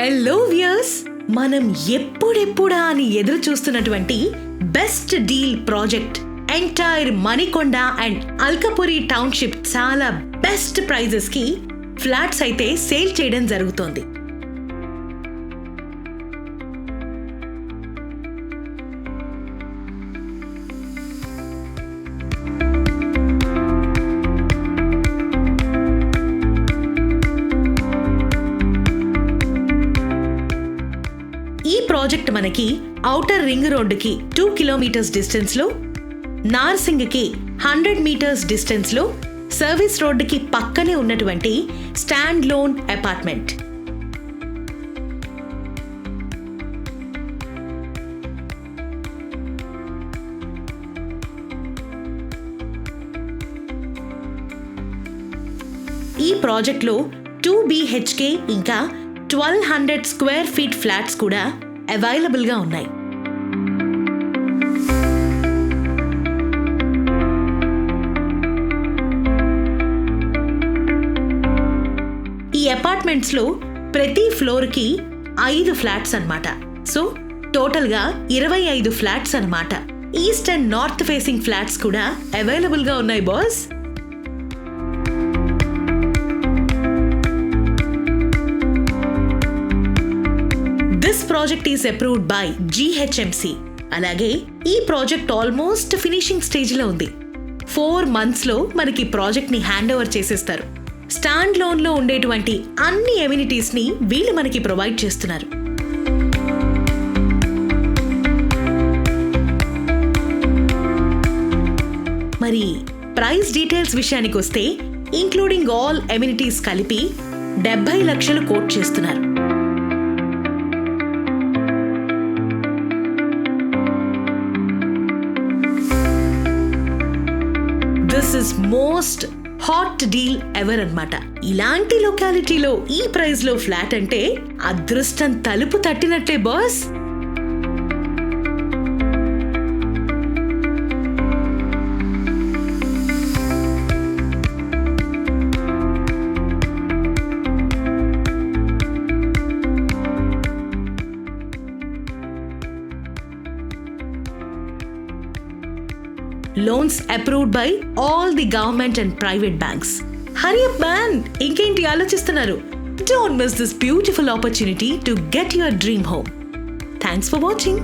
Hello viewers, మనం ఎప్పుడెప్పుడా అని ఎదురు చూస్తున్నటువంటి best deal project entire Manikonda and Alkapuri township చాలా బెస్ట్ ప్రైజెస్ కి ఫ్లాట్స్ అయితే సేల్ చేయడం జరుగుతోంది. ఈ ప్రాజెక్ట్ మనకి ఔటర్ రింగ్ రోడ్డుకి 2 కిలోమీటర్స్ డిస్టెన్స్ లో, నార్సింగ్కి 100 మీటర్స్ డిస్టెన్స్ లో, సర్వీస్ రోడ్డుకి పక్కనే ఉన్నటువంటి స్టాండ్ లోన్ అపార్ట్మెంట్. ఈ ప్రాజెక్ట్ లో 2 BHK ఇంకా 1200 స్క్వేర్ ఫీట్ ఫ్లాట్స్ కూడా అవైలబుల్ గా ఉన్నాయి. ఈ అపార్ట్మెంట్స్ లో ప్రతి ఫ్లోర్ కి 5 ఫ్లాట్స్ అన్నమాట. సో టోటల్ గా 25 ఫ్లాట్స్ అన్నమాట. East and north facing flats కూడా అవైలబుల్ గా ఉన్నాయి boss. This project is approved by GHMC. అలాగే ఈ ప్రాజెక్ట్ ఆల్మోస్ట్ ఫినిషింగ్ స్టేజ్ లో ఉంది. 4 months లో మనకి ప్రాజెక్ట్ ని హ్యాండ్ ఓవర్ చేసేస్తారు. స్టాండ్ లోన్ లో ఉండేటువంటి అన్ని ఎమ్యూనిటీస్ ని వీళ్ళు మనకి ప్రొవైడ్ చేస్తున్నారు. మరి ప్రైస్ డీటెయిల్స్ విషయానికి వస్తే ఇంక్లూడింగ్ ఆల్ ఎమ్యూనిటీస్ కలిపి 70 లక్షలు కోట్ చేస్తున్నారు. This is most hot deal ever అన్నమాట. ఇలాంటి లొకాలిటీలో ఈ ప్రైస్ లో ఫ్లాట్ అంటే అదృష్టం తలుపు తట్టినట్లే boss. Loans approved by all the government and private banks. Hurry up man! ఇంకేంటి ఆలోచిస్తున్నారు? Don't miss this beautiful opportunity to get your dream home. Thanks for watching.